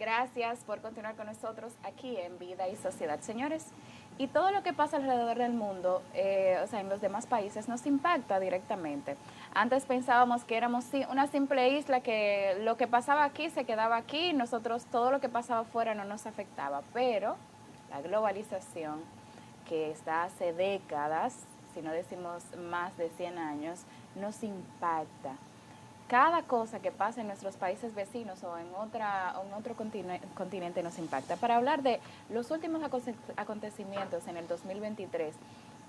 Gracias por continuar con nosotros aquí en Vida y Sociedad, señores. Y todo lo que pasa alrededor del mundo, o sea, en los demás países, nos impacta directamente. Antes pensábamos que éramos una simple isla, que lo que pasaba aquí se quedaba aquí, nosotros todo lo que pasaba afuera no nos afectaba. Pero la globalización, que está hace décadas, si no decimos más de 100 años, nos impacta. Cada cosa que pasa en nuestros países vecinos o en otro continente nos impacta. Para hablar de los últimos acontecimientos en el 2023,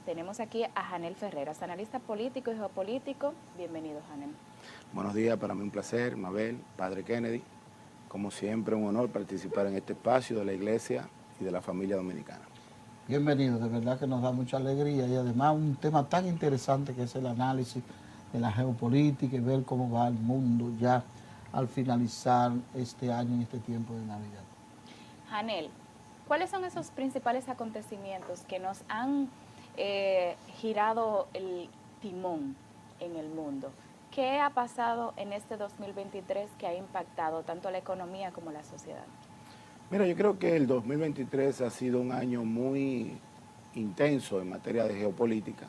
tenemos aquí a Janel Ferreras, analista político y geopolítico. Bienvenido, Janel. Buenos días, para mí un placer, Mabel, Padre Kennedy. Como siempre, un honor participar en este espacio de la Iglesia y de la familia dominicana. Bienvenido, de verdad que nos da mucha alegría y además un tema tan interesante que es el análisis de la geopolítica y ver cómo va el mundo ya al finalizar este año en este tiempo de Navidad. Janel, ¿cuáles son esos principales acontecimientos que nos han girado el timón en el mundo? ¿Qué ha pasado en este 2023 que ha impactado tanto la economía como la sociedad? Mira, yo creo que el 2023 ha sido un año muy intenso en materia de geopolítica,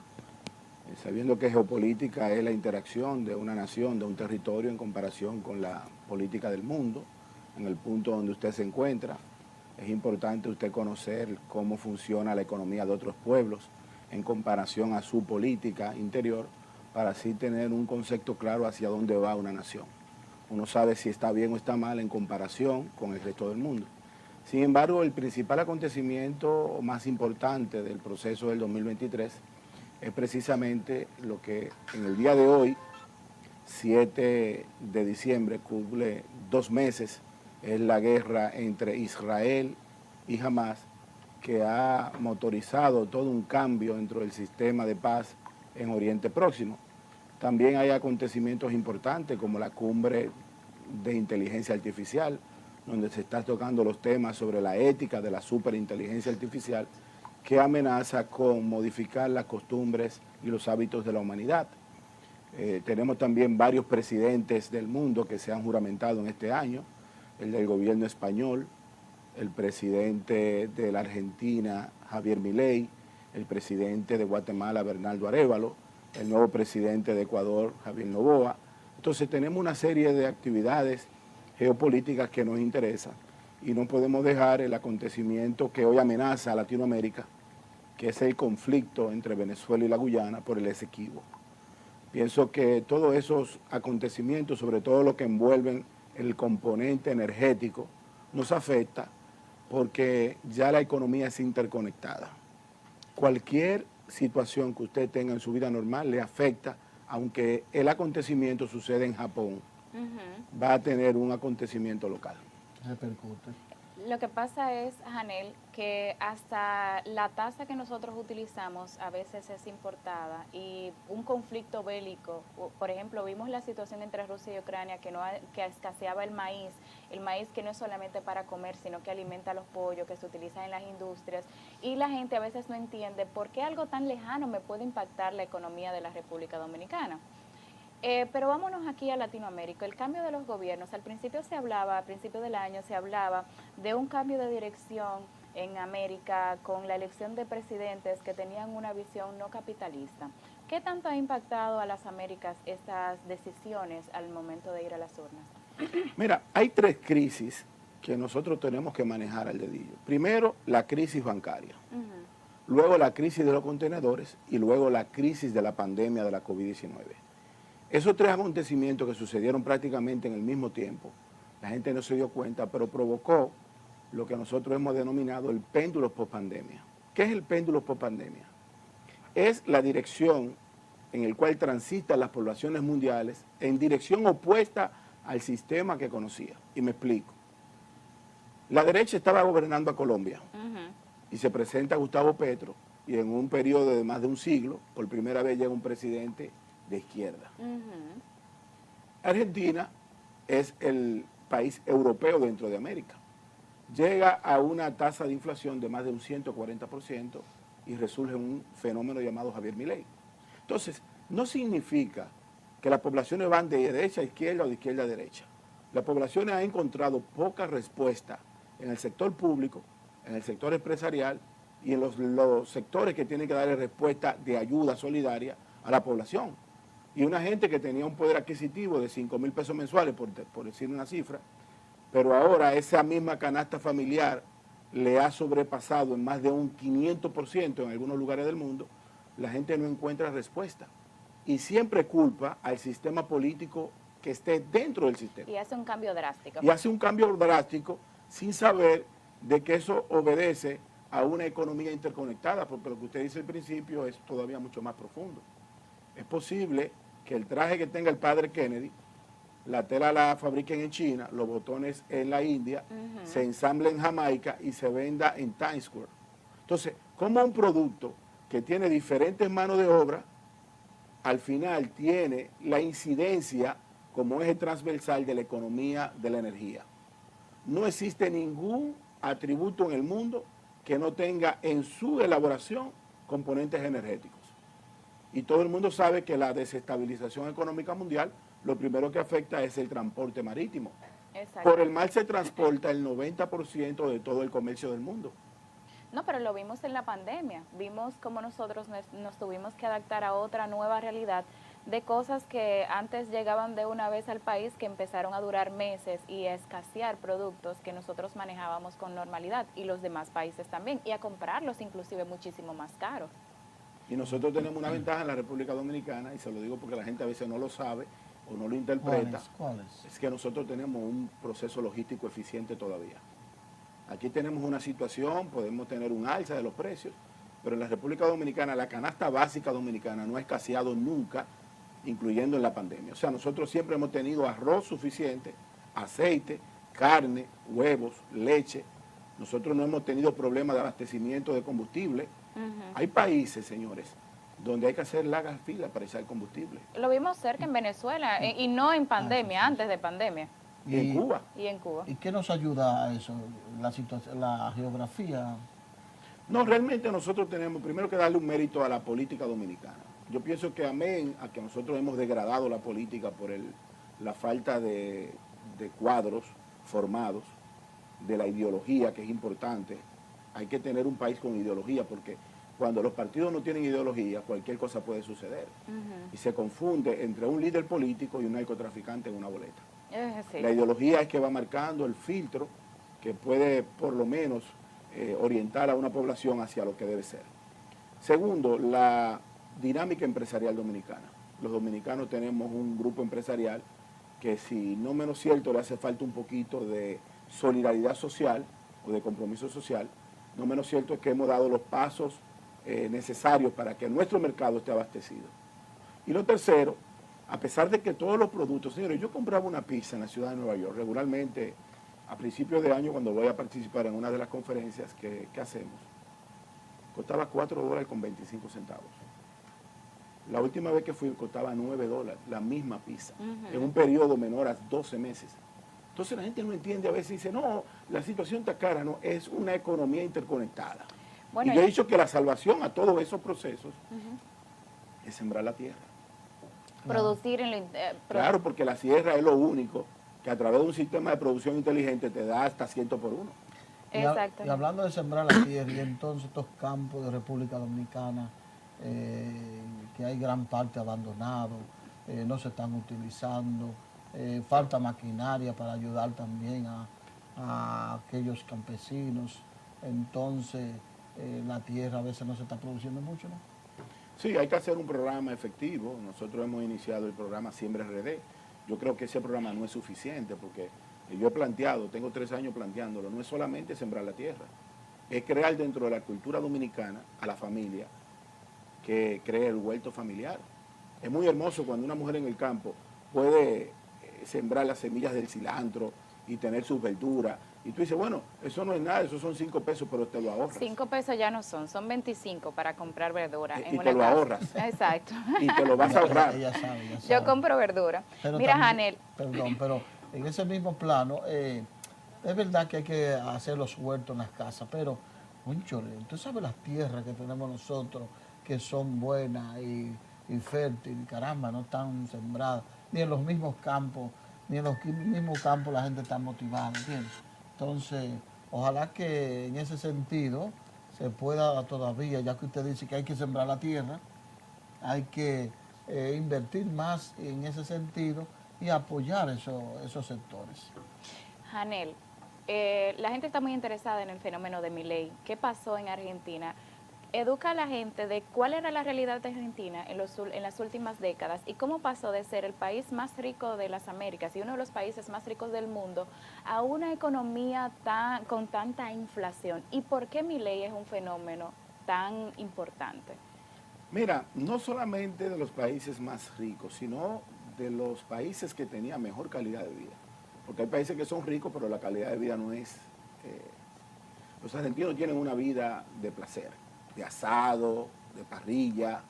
sabiendo que geopolítica es la interacción de una nación, de un territorio en comparación con la política del mundo, en el punto donde usted se encuentra. Es importante usted conocer cómo funciona la economía de otros pueblos en comparación a su política interior, para así tener un concepto claro hacia dónde va una nación. Uno sabe si está bien o está mal en comparación con el resto del mundo. Sin embargo, el principal acontecimiento más importante del proceso del 2023 es precisamente lo que en el día de hoy, 7 de diciembre, cumple 2 meses, es la guerra entre Israel y Hamas, que ha motorizado todo un cambio dentro del sistema de paz en Oriente Próximo. También hay acontecimientos importantes como la cumbre de inteligencia artificial, donde se están tocando los temas sobre la ética de la superinteligencia artificial, que amenaza con modificar las costumbres y los hábitos de la humanidad. Tenemos también varios presidentes del mundo que se han juramentado en este año, el del gobierno español, el presidente de la Argentina, Javier Milei, el presidente de Guatemala, Bernardo Arévalo, el nuevo presidente de Ecuador, Javier Noboa. Entonces tenemos una serie de actividades geopolíticas que nos interesan y no podemos dejar el acontecimiento que hoy amenaza a Latinoamérica, que es el conflicto entre Venezuela y la Guyana por el Esequibo. Pienso que todos esos acontecimientos, sobre todo lo que envuelven el componente energético, nos afecta porque ya la economía es interconectada. Cualquier situación que usted tenga en su vida normal le afecta, aunque el acontecimiento sucede en Japón, va a tener un acontecimiento local. Repercute. Lo que pasa es, Janel, que hasta la tasa que nosotros utilizamos a veces es importada y un conflicto bélico, por ejemplo, vimos la situación entre Rusia y Ucrania que escaseaba el maíz que no es solamente para comer, sino que alimenta a los pollos, que se utiliza en las industrias, y la gente a veces no entiende por qué algo tan lejano me puede impactar la economía de la República Dominicana. Pero vámonos aquí a Latinoamérica. El cambio de los gobiernos, al principio del año se hablaba de un cambio de dirección en América con la elección de presidentes que tenían una visión no capitalista. ¿Qué tanto ha impactado a las Américas estas decisiones al momento de ir a las urnas? Mira, hay 3 crisis que nosotros tenemos que manejar al dedillo. Primero, la crisis bancaria. Luego la crisis de los contenedores y luego la crisis de la pandemia de la COVID-19. Esos 3 acontecimientos que sucedieron prácticamente en el mismo tiempo, la gente no se dio cuenta, pero provocó lo que nosotros hemos denominado el péndulo pospandemia. ¿Qué es el péndulo pospandemia? Es la dirección en el cual transitan las poblaciones mundiales en dirección opuesta al sistema que conocía. Y me explico. La derecha estaba gobernando a Colombia y se presenta Gustavo Petro y en un periodo de más de un siglo, por primera vez llega un presidente de izquierda. Argentina es el país europeo dentro de América. Llega a una tasa de inflación de más de un 140% y resurge un fenómeno llamado Javier Milei. Entonces, no significa que las poblaciones van de derecha a izquierda o de izquierda a derecha. La población ha encontrado poca respuesta en el sector público, en el sector empresarial y en los sectores que tienen que darle respuesta de ayuda solidaria a la población. Y una gente que tenía un poder adquisitivo de 5,000 pesos mensuales, por decir una cifra, pero ahora esa misma canasta familiar le ha sobrepasado en más de un 500% en algunos lugares del mundo, la gente no encuentra respuesta. Y siempre culpa al sistema político que esté dentro del sistema. Y hace un cambio drástico. Y hace un cambio drástico sin saber de que eso obedece a una economía interconectada, porque lo que usted dice al principio es todavía mucho más profundo. Es posible que el traje que tenga el padre Kennedy, la tela la fabriquen en China, los botones en la India, se ensamble en Jamaica y se venda en Times Square. Entonces, como un producto que tiene diferentes manos de obra, al final tiene la incidencia como eje transversal de la economía de la energía. No existe ningún atributo en el mundo que no tenga en su elaboración componentes energéticos. Y todo el mundo sabe que la desestabilización económica mundial, lo primero que afecta es el transporte marítimo. Exacto. Por el mar se transporta el 90% de todo el comercio del mundo. No, pero lo vimos en la pandemia. Vimos cómo nosotros nos tuvimos que adaptar a otra nueva realidad de cosas que antes llegaban de una vez al país, que empezaron a durar meses y a escasear productos que nosotros manejábamos con normalidad, y los demás países también, y a comprarlos inclusive muchísimo más caros. Y nosotros tenemos una ventaja en la República Dominicana, y se lo digo porque la gente a veces no lo sabe o no lo interpreta. ¿Cuál es? Es que nosotros tenemos un proceso logístico eficiente todavía. Aquí tenemos una situación, podemos tener un alza de los precios, pero en la República Dominicana la canasta básica dominicana no ha escaseado nunca, incluyendo en la pandemia. O sea, nosotros siempre hemos tenido arroz suficiente, aceite, carne, huevos, leche. Nosotros no hemos tenido problemas de abastecimiento de combustible. Hay países, señores, donde hay que hacer largas filas para echar combustible. Lo vimos cerca en Venezuela, y no en pandemia, antes de pandemia. Y en Cuba. Y en Cuba. ¿Y qué nos ayuda a eso? La situación, la geografía. No, realmente nosotros tenemos primero que darle un mérito a la política dominicana. Yo pienso que amén a que nosotros hemos degradado la política por la falta de cuadros formados, de la ideología, que es importante. Hay que tener un país con ideología, porque cuando los partidos no tienen ideología, cualquier cosa puede suceder. Y se confunde entre un líder político y un narcotraficante en una boleta. Sí. La ideología es que va marcando el filtro que puede por lo menos orientar a una población hacia lo que debe ser. Segundo, la dinámica empresarial dominicana. Los dominicanos tenemos un grupo empresarial que, si no menos cierto, le hace falta un poquito de solidaridad social o de compromiso social. No menos cierto es que hemos dado los pasos necesarios para que nuestro mercado esté abastecido. Y lo tercero, a pesar de que todos los productos, señores, yo compraba una pizza en la ciudad de Nueva York regularmente a principios de año, cuando voy a participar en una de las conferencias que hacemos, costaba $4.25. La última vez que fui costaba $9, la misma pizza, en un periodo menor a 12 meses. Entonces la gente no entiende, a veces dice, no, la situación está cara, no, es una economía interconectada. Bueno, y yo he dicho que la salvación a todos esos procesos es sembrar la tierra. Producir en lo claro, porque la sierra es lo único que a través de un sistema de producción inteligente te da hasta 100 por 1. Exacto. Y hablando de sembrar la tierra, y entonces estos campos de República Dominicana, que hay gran parte abandonado, no se están utilizando, falta maquinaria para ayudar también a aquellos campesinos, entonces la tierra a veces no se está produciendo mucho, ¿no? Sí, hay que hacer un programa efectivo. Nosotros hemos iniciado el programa Siembra RD. Yo creo que ese programa no es suficiente, porque yo he planteado, tengo 3 años planteándolo, no es solamente sembrar la tierra, es crear dentro de la cultura dominicana a la familia que cree el huerto familiar. Es muy hermoso cuando una mujer en el campo puede sembrar las semillas del cilantro y tener sus verduras. Y tú dices, bueno, eso no es nada, eso son 5 pesos, pero te lo ahorras. 5 pesos ya no son 25 para comprar verdura. Y te lo ahorras. Exacto. Y te lo vas a ahorrar. Ella sabe. Yo compro verdura. Pero mira, también, Janel. Perdón, pero en ese mismo plano, es verdad que hay que hacer los huertos en las casas, pero, conchole, tú sabes las tierras que tenemos nosotros, que son buenas y fértiles, caramba, no están sembradas, ni en los mismos campos ni en los mismos campos la gente está motivada, ¿entiendes? Entonces, ojalá que en ese sentido se pueda todavía, ya que usted dice que hay que sembrar la tierra, hay que invertir más en ese sentido y apoyar esos sectores. Janel, la gente está muy interesada en el fenómeno de Milei. ¿Qué pasó en Argentina? Educa a la gente de cuál era la realidad de Argentina en las últimas décadas y cómo pasó de ser el país más rico de las Américas y uno de los países más ricos del mundo a una economía con tanta inflación. ¿Y por qué Milei es un fenómeno tan importante? Mira, no solamente de los países más ricos, sino de los países que tenían mejor calidad de vida. Porque hay países que son ricos, pero la calidad de vida no es... los argentinos tienen una vida de placer, de asado, de parrilla,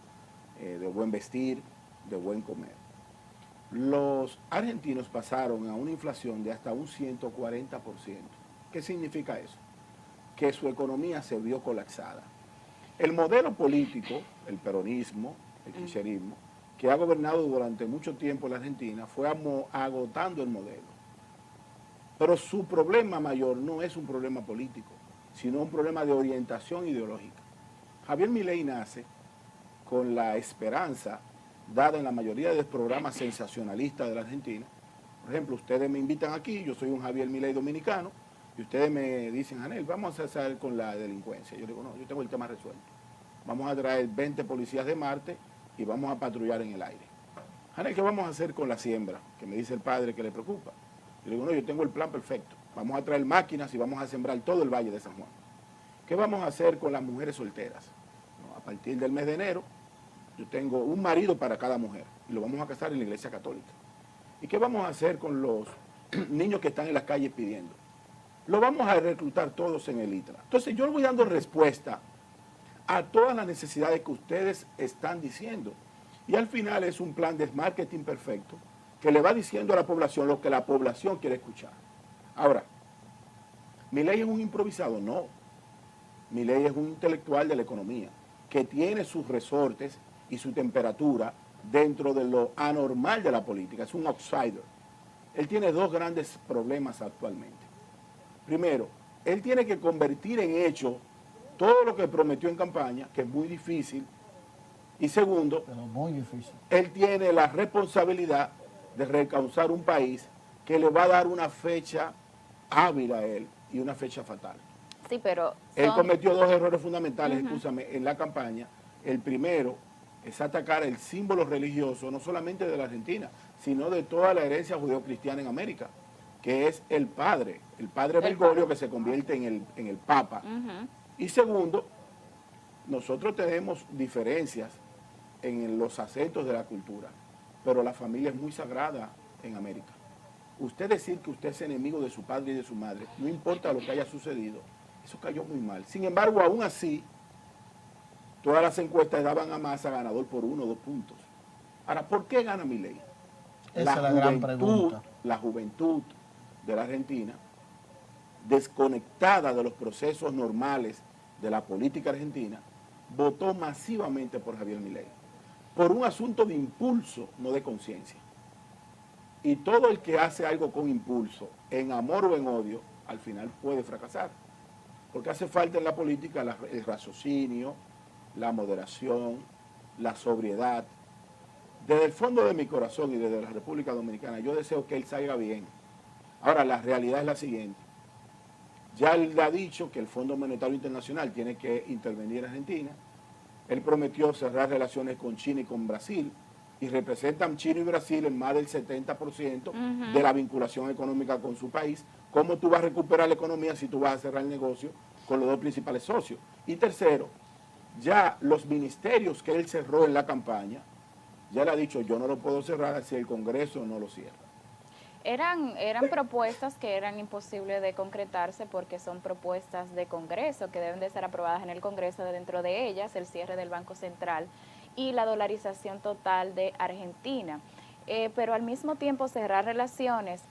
de buen vestir, de buen comer. Los argentinos pasaron a una inflación de hasta un 140%. ¿Qué significa eso? Que su economía se vio colapsada. El modelo político, el peronismo, el kirchnerismo, que ha gobernado durante mucho tiempo la Argentina, fue agotando el modelo. Pero su problema mayor no es un problema político, sino un problema de orientación ideológica. Javier Milei nace con la esperanza dada en la mayoría de los programas sensacionalistas de la Argentina. Por ejemplo, ustedes me invitan aquí, yo soy un Javier Milei dominicano, y ustedes me dicen, Janel, vamos a hacer con la delincuencia. Yo digo, no, yo tengo el tema resuelto. Vamos a traer 20 policías de Marte y vamos a patrullar en el aire. Janel, ¿qué vamos a hacer con la siembra? Que me dice el padre que le preocupa. Yo digo, no, yo tengo el plan perfecto. Vamos a traer máquinas y vamos a sembrar todo el Valle de San Juan. ¿Qué vamos a hacer con las mujeres solteras? No, a partir del mes de enero, yo tengo un marido para cada mujer y lo vamos a casar en la iglesia católica. ¿Y qué vamos a hacer con los niños que están en las calles pidiendo? Lo vamos a reclutar todos en el ITRA. Entonces yo le voy dando respuesta a todas las necesidades que ustedes están diciendo. Y al final es un plan de marketing perfecto que le va diciendo a la población lo que la población quiere escuchar. Ahora, ¿Milei es un improvisado? No. Milei es un intelectual de la economía que tiene sus resortes y su temperatura dentro de lo anormal de la política. Es un outsider. Él tiene dos grandes problemas actualmente. Primero, él tiene que convertir en hecho todo lo que prometió en campaña, que es muy difícil. Y segundo, Pero muy difícil. él tiene la responsabilidad de reencauzar un país que le va a dar una fecha hábil a él y una fecha fatal. Sí, pero Él cometió dos errores fundamentales, escúchame, en la campaña. El primero es atacar el símbolo religioso, no solamente de la Argentina, sino de toda la herencia judeocristiana en América, que es el padre Bergoglio, que se convierte en el Papa. Y segundo, nosotros tenemos diferencias en los acentos de la cultura, pero la familia es muy sagrada en América. Usted decir que usted es enemigo de su padre y de su madre, no importa lo que haya sucedido, eso cayó muy mal. Sin embargo, aún así, todas las encuestas daban a Massa ganador por 1 o 2 puntos. Ahora, ¿por qué gana Milei? Esa es la gran pregunta. La juventud de la Argentina, desconectada de los procesos normales de la política argentina, votó masivamente por Javier Milei, por un asunto de impulso, no de conciencia. Y todo el que hace algo con impulso, en amor o en odio, al final puede fracasar. Porque hace falta en la política el raciocinio, la moderación, la sobriedad. Desde el fondo de mi corazón y desde la República Dominicana, yo deseo que él salga bien. Ahora, la realidad es la siguiente. Ya él ha dicho que el Fondo Monetario Internacional tiene que intervenir en Argentina. Él prometió cerrar relaciones con China y con Brasil, y representan China y Brasil en más del 70% de la vinculación económica con su país. ¿Cómo tú vas a recuperar la economía si tú vas a cerrar el negocio con los dos principales socios? Y tercero, ya los ministerios que él cerró en la campaña, ya le ha dicho, yo no lo puedo cerrar si el Congreso no lo cierra. Eran propuestas que eran imposibles de concretarse porque son propuestas de Congreso que deben de ser aprobadas en el Congreso, dentro de ellas el cierre del Banco Central y la dolarización total de Argentina. pero al mismo tiempo cerrar relaciones,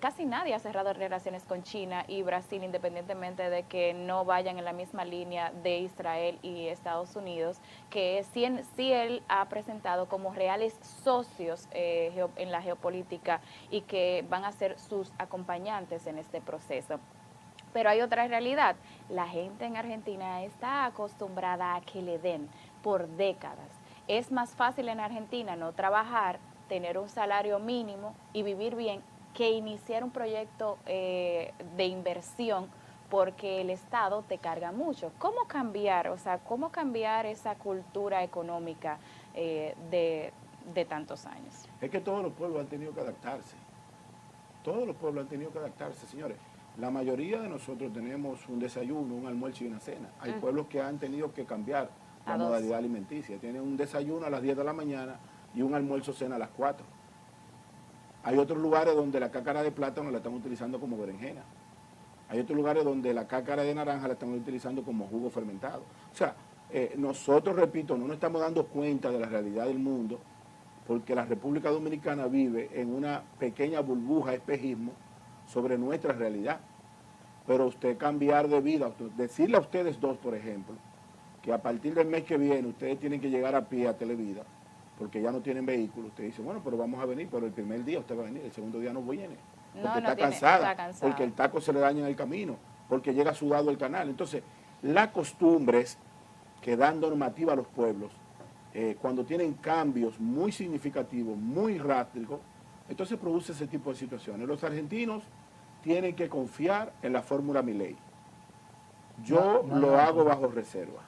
casi nadie ha cerrado relaciones con China y Brasil, independientemente de que no vayan en la misma línea de Israel y Estados Unidos, que sí él ha presentado como reales socios en la geopolítica y que van a ser sus acompañantes en este proceso. Pero hay otra realidad, la gente en Argentina está acostumbrada a que le den por décadas. Es más fácil en Argentina no trabajar, tener un salario mínimo y vivir bien que iniciar un proyecto de inversión porque el Estado te carga mucho. ¿Cómo cambiar, cómo cambiar esa cultura económica de tantos años? Es que todos los pueblos han tenido que adaptarse. Todos los pueblos han tenido que adaptarse, señores. La mayoría de nosotros tenemos un desayuno, un almuerzo y una cena. Hay pueblos que han tenido que cambiar la modalidad alimenticia. Tienen un desayuno a las 10 de la mañana y un almuerzo cena a las 4. Hay otros lugares donde la cácara de plátano la están utilizando como berenjena. Hay otros lugares donde la cácara de naranja la están utilizando como jugo fermentado. O sea, nosotros, repito, no nos estamos dando cuenta de la realidad del mundo porque la República Dominicana vive en una pequeña burbuja, espejismo, sobre nuestra realidad. Pero usted cambiar de vida, decirle a ustedes dos, por ejemplo, que a partir del mes que viene ustedes tienen que llegar a pie a Televida, porque ya no tienen vehículo, usted dice, bueno, pero vamos a venir, pero el primer día usted va a venir, el segundo día no viene, porque está cansada, porque el taco se le daña en el camino, porque llega sudado el canal. Entonces, las costumbres que dan normativa a los pueblos, cuando tienen cambios muy significativos, muy drásticos, entonces produce ese tipo de situaciones. Los argentinos tienen que confiar en la fórmula Milei. Yo lo hago bajo reserva.